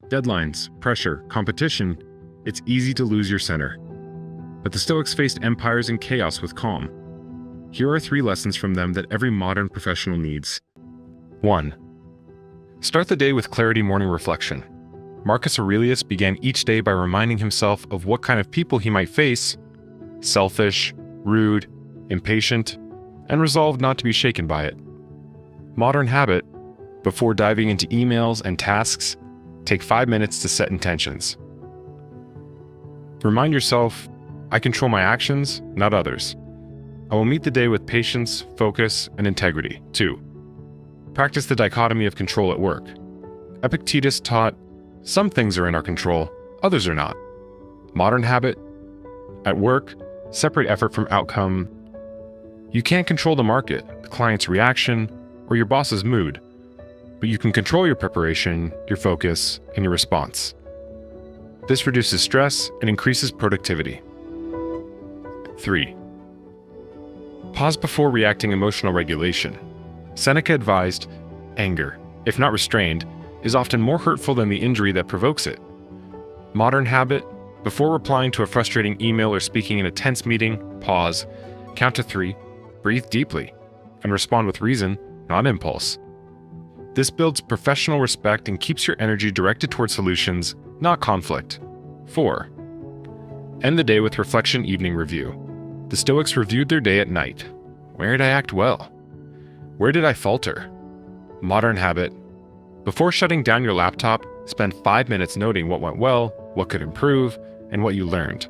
deadlines, pressure, competition, it's easy to lose your center. But the Stoics faced empires and chaos with calm. Here are 3 lessons from them that every modern professional needs. 1. Start the day with clarity morning reflection. Marcus Aurelius began each day by reminding himself of what kind of people he might face: selfish, rude, impatient, and resolved not to be shaken by it. Modern habit: before diving into emails and tasks, take 5 minutes to set intentions. Remind yourself, I control my actions, not others. I will meet the day with patience, focus, and integrity. 2. Practice the dichotomy of control at work. Epictetus taught, some things are in our control, others are not. Modern habit: at work, separate effort from outcome. You can't control the market, the client's reaction, or your boss's mood, but you can control your preparation, your focus, and your response. This reduces stress and increases productivity. 3. Pause before reacting. Emotional regulation. Seneca advised, anger, if not restrained, is often more hurtful than the injury that provokes it. Modern habit: before replying to a frustrating email or speaking in a tense meeting, pause, count to 3, breathe deeply, and respond with reason, not impulse. This builds professional respect and keeps your energy directed toward solutions, not conflict. 4. End the day with reflection. Evening review. The Stoics reviewed their day at night. Where did I act well? Where did I falter? Modern habit: before shutting down your laptop, spend 5 minutes noting what went well, what could improve, and what you learned.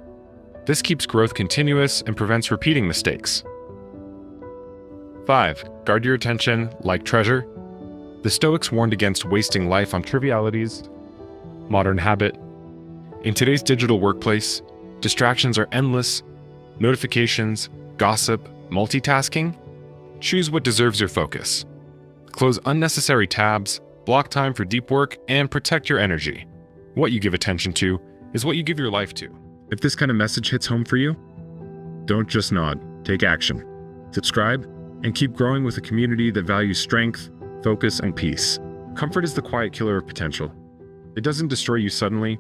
This keeps growth continuous and prevents repeating mistakes. 5. Guard your attention like treasure. The Stoics warned against wasting life on trivialities. Modern habit: in today's digital workplace, distractions are endless. Notifications, gossip, multitasking. Choose what deserves your focus. Close unnecessary tabs, block time for deep work, and protect your energy. What you give attention to is what you give your life to. If this kind of message hits home for you, don't just nod, take action. Subscribe, and keep growing with a community that values strength, focus, and peace. Comfort is the quiet killer of potential. It doesn't destroy you suddenly,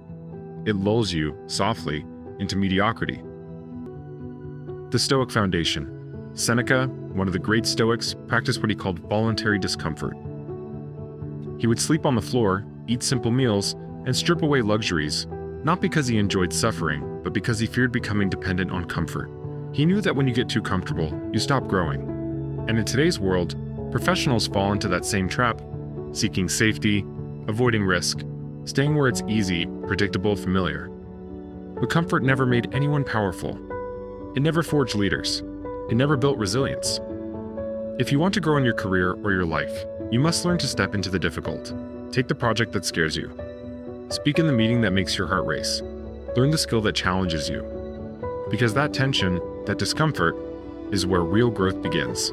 it lulls you, softly, into mediocrity. The Stoic Foundation. Seneca, one of the great Stoics, practiced what he called voluntary discomfort. He would sleep on the floor, eat simple meals, and strip away luxuries, not because he enjoyed suffering, but because he feared becoming dependent on comfort. He knew that when you get too comfortable, you stop growing. And in today's world, professionals fall into that same trap, seeking safety, avoiding risk, staying where it's easy, predictable, familiar. But comfort never made anyone powerful. It never forged leaders. It never built resilience. If you want to grow in your career or your life, you must learn to step into the difficult. Take the project that scares you. Speak in the meeting that makes your heart race. Learn the skill that challenges you. Because that tension, that discomfort, is where real growth begins.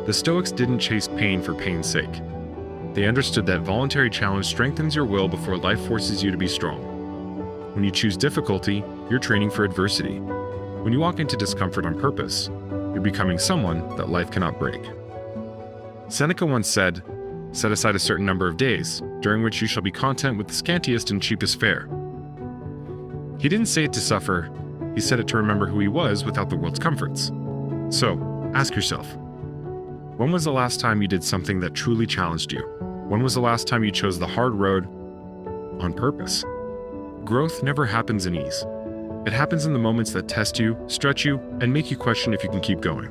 The Stoics didn't chase pain for pain's sake. They understood that voluntary challenge strengthens your will before life forces you to be strong. When you choose difficulty, you're training for adversity. When you walk into discomfort on purpose, you're becoming someone that life cannot break. Seneca once said, "Set aside a certain number of days, during which you shall be content with the scantiest and cheapest fare." He didn't say it to suffer, he said it to remember who he was without the world's comforts. So, ask yourself, when was the last time you did something that truly challenged you? When was the last time you chose the hard road on purpose? Growth never happens in ease. It happens in the moments that test you, stretch you, and make you question if you can keep going.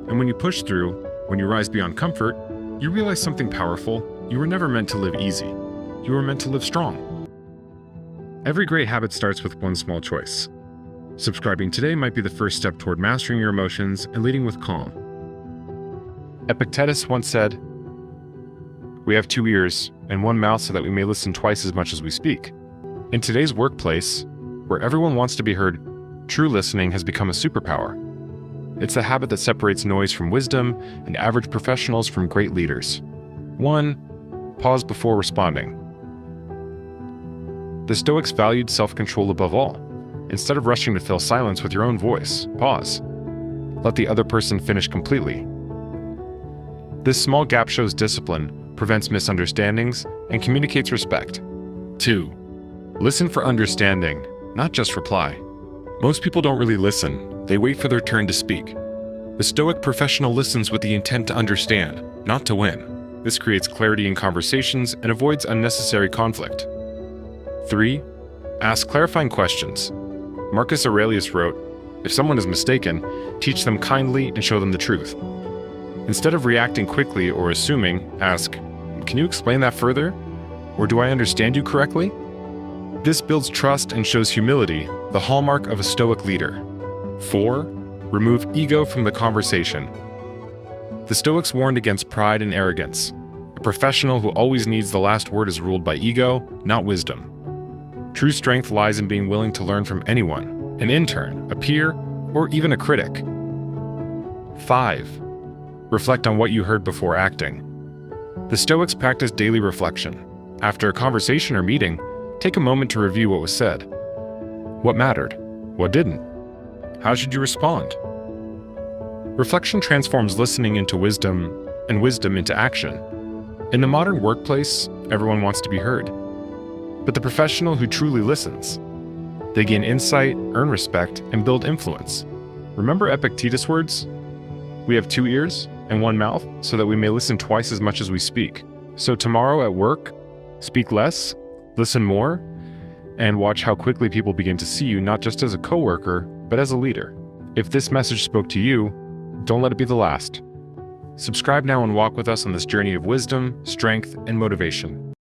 And when you push through, when you rise beyond comfort, you realize something powerful. You were never meant to live easy. You were meant to live strong. Every great habit starts with one small choice. Subscribing today might be the first step toward mastering your emotions and leading with calm. Epictetus once said, "We have 2 ears and 1 mouth so that we may listen twice as much as we speak." In today's workplace, where everyone wants to be heard, true listening has become a superpower. It's the habit that separates noise from wisdom and average professionals from great leaders. 1. Pause before responding. The Stoics valued self-control above all. Instead of rushing to fill silence with your own voice, pause. Let the other person finish completely. This small gap shows discipline, prevents misunderstandings, and communicates respect. 2. Listen for understanding, not just reply. Most people don't really listen, they wait for their turn to speak. The Stoic professional listens with the intent to understand, not to win. This creates clarity in conversations and avoids unnecessary conflict. 3. Ask clarifying questions. Marcus Aurelius wrote, "If someone is mistaken, teach them kindly and show them the truth." Instead of reacting quickly or assuming, ask, "Can you explain that further? Or do I understand you correctly?" This builds trust and shows humility, the hallmark of a Stoic leader. 4. Remove ego from the conversation. The Stoics warned against pride and arrogance. A professional who always needs the last word is ruled by ego, not wisdom. True strength lies in being willing to learn from anyone, an intern, a peer, or even a critic. 5. Reflect on what you heard before acting. The Stoics practice daily reflection. After a conversation or meeting, take a moment to review what was said. What mattered? What didn't? How should you respond? Reflection transforms listening into wisdom and wisdom into action. In the modern workplace, everyone wants to be heard. But the professional who truly listens, they gain insight, earn respect, and build influence. Remember Epictetus' words? We have 2 ears and 1 mouth so that we may listen twice as much as we speak. So tomorrow at work, speak less, listen more, and watch how quickly people begin to see you not just as a coworker, but as a leader. If this message spoke to you, don't let it be the last. Subscribe now and walk with us on this journey of wisdom, strength, and motivation.